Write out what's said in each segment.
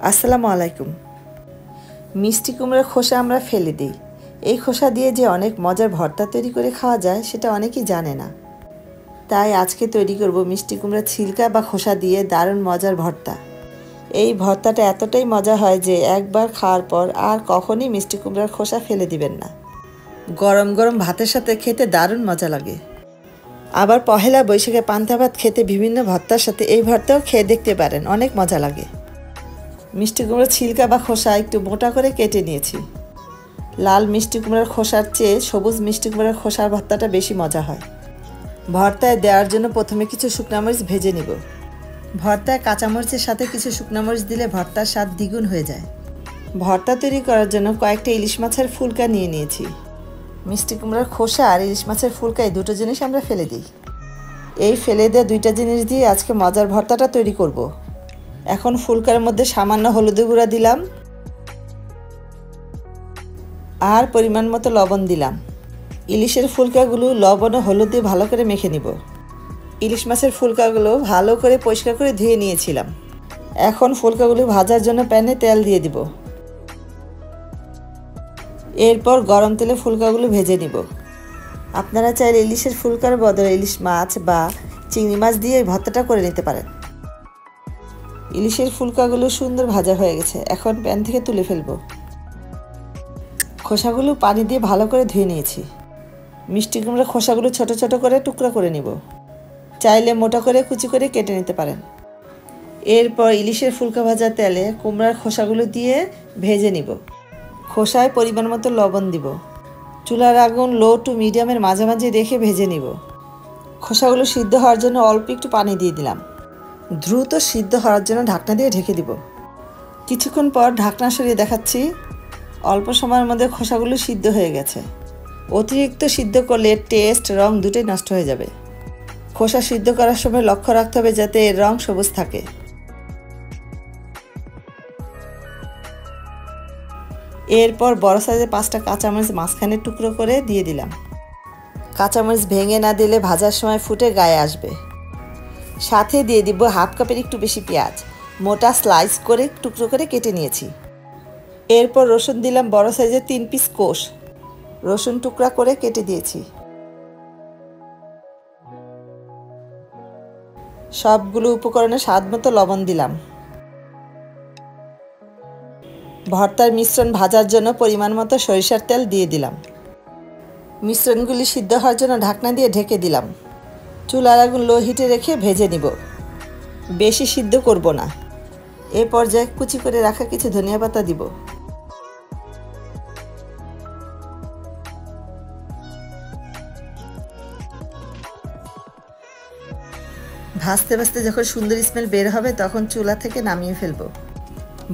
আসসালামু আলাইকুম। মিষ্টি কুমড়ার খোসা আমরা ফেলে দিই। এই খোসা দিয়ে যে অনেক মজার ভর্তা তৈরি করে খাওয়া যায় সেটা অনেকেই জানে না। তাই আজকে তৈরি করব মিষ্টি কুমড়ার ছিলকা বা খোসা দিয়ে দারুণ মজার ভর্তা। এই ভর্তাটা এতটাই মজা হয় যে একবার খাওয়ার পর আর কখনোই মিষ্টি কুমড়ার খোসা ফেলে দিবেন না। গরম গরম ভাতের সাথে খেতে দারুণ মজা লাগে। আবার পহেলা বৈশাখে পান্তা ভাত খেতে বিভিন্ন ভর্তার সাথে এই ভর্তাও খেয়ে দেখতে পারেন, অনেক মজা লাগে। মিষ্টি কুমড়ার ছিলকা বা খোসা একটু মোটা করে কেটে নিয়েছি। লাল মিষ্টি কুমড়ার খোসার চেয়ে সবুজ মিষ্টি কুমড়ার খোসার ভর্তাটা বেশি মজা হয়। ভর্তায় দেওয়ার জন্য প্রথমে কিছু শুকনামরিচ ভেজে নিব। ভর্তায় কাঁচামরিচের সাথে কিছু শুকনামরিচ দিলে ভর্তার স্বাদ দ্বিগুণ হয়ে যায়। ভর্তা তৈরি করার জন্য কয়েকটা ইলিশ মাছের ফুলকা নিয়ে নিয়েছি। মিষ্টি কুমড়ার খোসা আর ইলিশ মাছের ফুলকায় দুটো জিনিস আমরা ফেলে দিই। এই ফেলে দেওয়া দুইটা জিনিস দিয়ে আজকে মজার ভর্তাটা তৈরি করব। এখন ফুলকার মধ্যে সামান্য হলুদের গুঁড়া দিলাম আর পরিমাণ মতো লবণ দিলাম। ইলিশের ফুলকাগুলো লবণ ও হলুদ দিয়ে ভালো করে মেখে নিব। ইলিশ মাছের ফুলকাগুলো ভালো করে পরিষ্কার করে ধুয়ে নিয়েছিলাম। এখন ফুলকাগুলো ভাজার জন্য প্যানে তেল দিয়ে দিব। এরপর গরম তেলে ফুলকাগুলো ভেজে নিব। আপনারা চাইলে ইলিশের ফুলকার বদলে ইলিশ মাছ বা চিংড়ি মাছ দিয়ে এই ভর্তাটা করে নিতে পারেন। ইলিশের ফুলকাগুলো সুন্দর ভাজা হয়ে গেছে, এখন প্যান থেকে তুলে ফেলবো। খোসাগুলো পানি দিয়ে ভালো করে ধুয়ে নিয়েছি। মিষ্টি কুমড়ার খোসাগুলো ছোট ছোট করে টুকরা করে নিব। চাইলে মোটা করে কুচি করে কেটে নিতে পারেন। এরপর ইলিশের ফুলকা ভাজা তেলে কুমড়ার খোসাগুলো দিয়ে ভেজে নিব। খোসায় পরিমাণ মতো লবণ দিব। চুলার আগুন লো টু মিডিয়ামের মাঝামাঝি রেখে ভেজে নিব। খোসাগুলো সিদ্ধ হওয়ার জন্য অল্প একটু পানি দিয়ে দিলাম। দ্রুত সিদ্ধ হওয়ার জন্য ঢাকনা দিয়ে ঢেকে দিব। কিছুক্ষণ পর ঢাকনা সরিয়ে দেখাচ্ছি, অল্প সময়ের মধ্যে খোসাগুলো সিদ্ধ হয়ে গেছে। অতিরিক্ত সিদ্ধ করলে টেস্ট, রং দুটোই নষ্ট হয়ে যাবে। খোসা সিদ্ধ করার সময় লক্ষ্য রাখতে হবে যাতে এর রং সবুজ থাকে। এরপর বড় সাইজের 5টা কাঁচামরিচ মাঝখানে টুকরো করে দিয়ে দিলাম। কাঁচামরিচ ভেঙে না দিলে ভাজার সময় ফুটে গায়ে আসবে। সাথে দিয়ে দিব হাফ কাপের একটু বেশি পেঁয়াজ, মোটা স্লাইস করে টুকরো করে কেটে নিয়েছি। এরপর রসুন দিলাম বড় সাইজের 3 পিস কোষ, রসুন টুকরা করে কেটে দিয়েছি। সবগুলো উপকরণে স্বাদ মতো লবণ দিলাম। ভর্তার মিশ্রণ ভাজার জন্য পরিমাণ মতো সরিষার তেল দিয়ে দিলাম। মিশ্রণগুলি সিদ্ধ হওয়ার জন্য ঢাকনা দিয়ে ঢেকে দিলাম। চুলার আগুন লো হিটে রেখে ভেজে নিব, বেশি সিদ্ধ করব না। এ পর্যায়ে কুচি করে রাখা কিছু ধনিয়া পাতা দিব। ভাজতে ভাজতে যখন সুন্দর স্মেল বের হবে তখন চুলা থেকে নামিয়ে ফেলবো।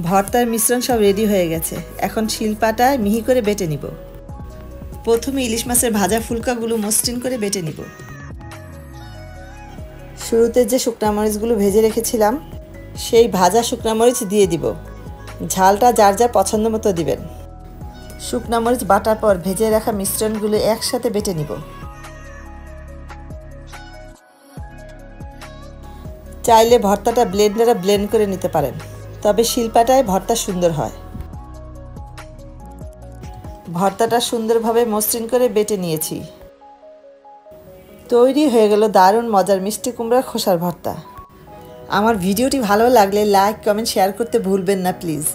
ভর্তার মিশ্রণ সব রেডি হয়ে গেছে। এখন শিলপাটায় মিহি করে বেটে নিব। প্রথমে ইলিশ মাছের ভাজা ফুলকাগুলো মসৃণ করে বেটে নিব। শুরুতে যে শুকনা মরিচগুলো ভেজে রেখেছিলাম সেই ভাজা শুকনা মরিচ দিয়ে দিব। ঝালটা যার যার পছন্দ মতো দিবেন। শুকনা মরিচ বাটার পর ভেজে রাখা মিশ্রণগুলো একসাথে বেটে নিব। চাইলে ভর্তাটা ব্লেন্ডারে ব্লেন্ড করে নিতে পারেন, তবে শিলপাটায় ভর্তা সুন্দর হয়। ভর্তাটা সুন্দরভাবে মসৃণ করে বেটে নিয়েছি। তৈরি হয়ে গেল দারুণ মজার মিষ্টি কুমড়ার খোসার ভর্তা। আমার ভিডিওটি ভালো লাগলে লাইক, কমেন্ট, শেয়ার করতে ভুলবেন না প্লিজ।